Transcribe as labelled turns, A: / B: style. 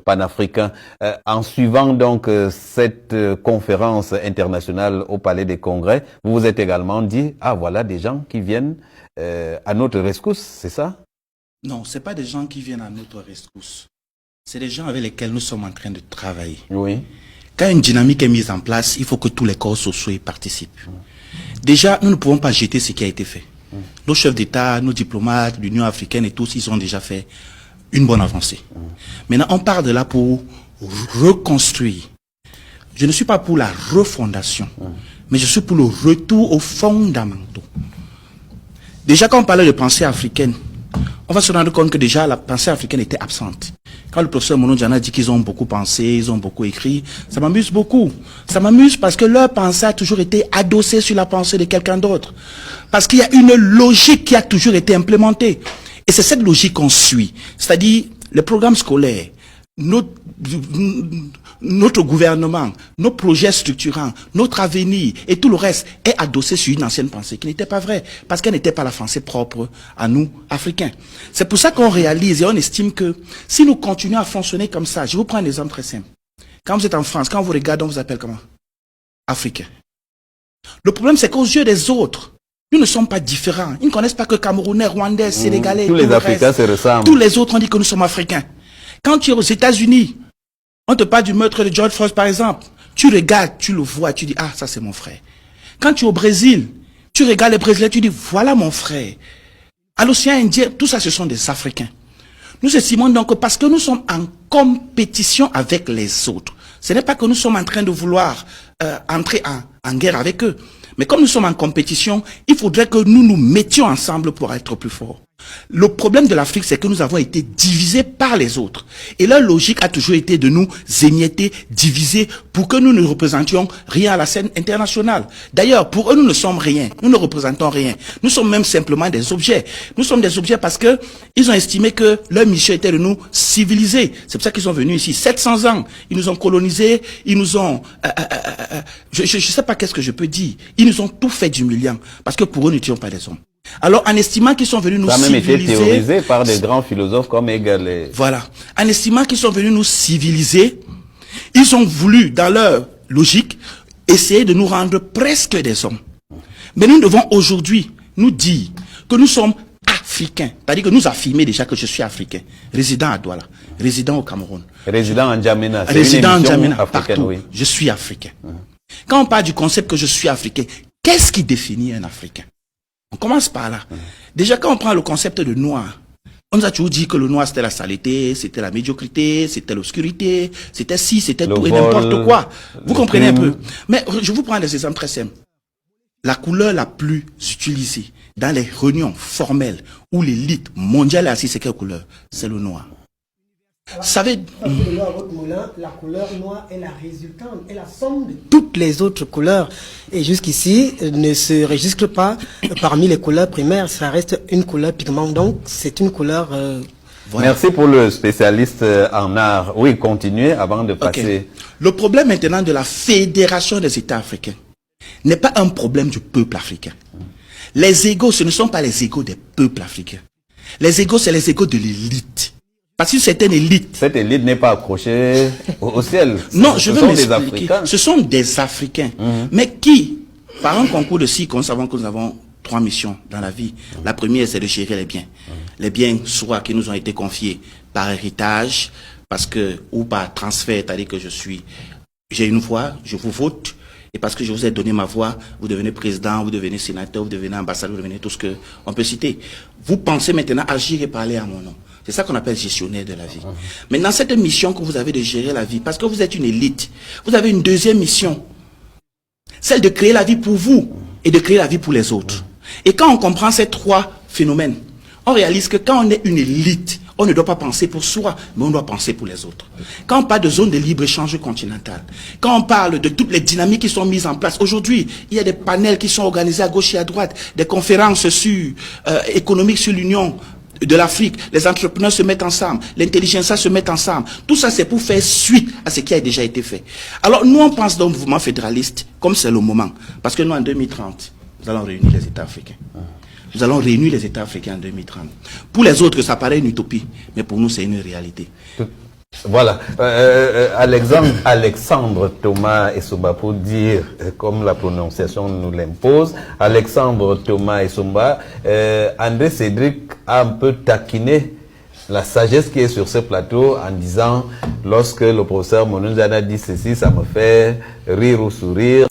A: Panafricain. En suivant donc cette conférence internationale au Palais des Congrès, vous vous êtes également dit, ah voilà des gens qui viennent à notre rescousse, c'est ça?
B: Non, ce n'est pas des gens qui viennent à notre rescousse. C'est des gens avec lesquels nous sommes en train de travailler.
A: Oui.
B: Quand une dynamique est mise en place, il faut que tous les corps sociaux y participent. Déjà, nous ne pouvons pas jeter ce qui a été fait. Nos chefs d'État, nos diplomates, l'Union africaine et tous, ils ont déjà fait une bonne avancée. Maintenant, on part de là pour reconstruire. Je ne suis pas pour la refondation, mais je suis pour le retour aux fondamentaux. Déjà, quand on parlait de pensée africaine, on va se rendre compte que déjà la pensée africaine était absente. Quand le professeur Mono Diana dit qu'ils ont beaucoup pensé, ils ont beaucoup écrit, ça m'amuse beaucoup. Ça m'amuse parce que leur pensée a toujours été adossée sur la pensée de quelqu'un d'autre. Parce qu'il y a une logique qui a toujours été implémentée. Et c'est cette logique qu'on suit. C'est-à-dire, les programmes scolaires, notre gouvernement, nos projets structurants, notre avenir et tout le reste est adossé sur une ancienne pensée qui n'était pas vraie, parce qu'elle n'était pas la pensée propre à nous, Africains. C'est pour ça qu'on réalise et on estime que si nous continuons à fonctionner comme ça, je vous prends un exemple très simple. Quand vous êtes en France, quand on vous regarde, on vous appelle comment? Africain. Le problème, c'est qu'aux yeux des autres, nous ne sommes pas différents. Ils ne connaissent pas que Camerounais, Rwandais, Sénégalais.
A: Tous les Africains se ressemblent.
B: Tous les autres ont dit que nous sommes Africains. Quand tu es aux États-Unis, on te parle du meurtre de George Floyd, par exemple. Tu regardes, tu le vois, tu dis, ah, ça c'est mon frère. Quand tu es au Brésil, tu regardes les Brésiliens, tu dis, voilà mon frère. À l'océan Indien, tout ça, ce sont des Africains. Nous estimons donc que parce que nous sommes en compétition avec les autres, ce n'est pas que nous sommes en train de vouloir entrer en guerre avec eux. Mais comme nous sommes en compétition, il faudrait que nous nous mettions ensemble pour être plus forts. Le problème de l'Afrique, c'est que nous avons été divisés par les autres. Et leur logique a toujours été de nous émietter, diviser, pour que nous ne représentions rien à la scène internationale. D'ailleurs, pour eux, nous ne sommes rien. Nous ne représentons rien. Nous sommes même simplement des objets. Nous sommes des objets parce que ils ont estimé que leur mission était de nous civiliser. C'est pour ça qu'ils sont venus ici. 700 ans. Ils nous ont colonisés. Ils nous ont... je ne sais pas qu'est-ce que je peux dire. Ils nous ont tout fait d'humiliant. Parce que pour eux, nous n'étions pas des hommes. Alors, en estimant qu'ils sont venus nous civiliser... Ça a même été
A: théorisé par des grands philosophes comme Hegel.
B: Voilà. En estimant qu'ils sont venus nous civiliser, ils ont voulu, dans leur logique, essayer de nous rendre presque des hommes. Mais nous devons aujourd'hui nous dire que nous sommes africains. C'est-à-dire que nous affirmer déjà que je suis africain. Résident à Douala, résident au Cameroun.
A: Résident en Djamena.
B: Résident en Djamena, partout.
A: Oui.
B: Je suis africain. Quand on parle du concept que je suis africain, qu'est-ce qui définit un africain? On commence par là. Déjà, quand on prend le concept de noir, on nous a toujours dit que le noir, c'était la saleté, c'était la médiocrité, c'était l'obscurité, c'était ci, c'était tout et n'importe quoi. Vous comprenez un peu? Mais je vous prends des exemples très simples. La couleur la plus utilisée dans les réunions formelles où l'élite mondiale est assise, c'est quelle couleur? C'est le noir. Vous savez,
C: la couleur noire est la résultante, est la somme de toutes les autres couleurs. Et jusqu'ici, ne se registre pas parmi les couleurs primaires. Ça reste une couleur pigment. Donc, c'est une couleur...
A: Voilà. Merci pour le spécialiste en art. Oui, continuez avant de passer...
B: Okay. Le problème maintenant de la Fédération des États africains n'est pas un problème du peuple africain. Les égos, ce ne sont pas les égos des peuples africains. Les égos, c'est les égos de l'élite. Parce que c'est une élite.
A: Cette élite n'est pas accrochée au ciel.
B: Non, je veux m'expliquer. Ce sont des Africains. Mais qui, par un concours de cycle, nous savons que nous avons 3 missions dans la vie. La première, c'est de gérer les biens. Les biens, soit qui nous ont été confiés par héritage, parce que, ou par transfert, c'est-à-dire que j'ai une voix, je vous vote. Et parce que je vous ai donné ma voix, vous devenez président, vous devenez sénateur, vous devenez ambassadeur, vous devenez tout ce qu'on peut citer. Vous pensez maintenant agir et parler à mon nom. C'est ça qu'on appelle gestionnaire de la vie. Maintenant, cette mission que vous avez de gérer la vie, parce que vous êtes une élite, vous avez une deuxième mission. Celle de créer la vie pour vous et de créer la vie pour les autres. Et quand on comprend ces 3 phénomènes, on réalise que quand on est une élite, on ne doit pas penser pour soi, mais on doit penser pour les autres. Quand on parle de zone de libre-échange continentale, quand on parle de toutes les dynamiques qui sont mises en place, aujourd'hui, il y a des panels qui sont organisés à gauche et à droite, des conférences économiques sur l'Union de l'Afrique, les entrepreneurs se mettent ensemble, l'intelligentsia se met ensemble. Tout ça, c'est pour faire suite à ce qui a déjà été fait. Alors, nous, on pense dans le mouvement fédéraliste, comme c'est le moment. Parce que nous, en 2030, nous allons réunir les États africains. Nous allons réunir les États africains en 2030. Pour les autres, ça paraît une utopie, mais pour nous, c'est une réalité.
A: Voilà, Alexandre Thomas Essomba, pour dire, comme la prononciation nous l'impose, Alexandre Thomas Essomba, André Cédric a un peu taquiné la sagesse qui est sur ce plateau en disant, lorsque le professeur Monunzana dit ceci, ça me fait rire ou sourire.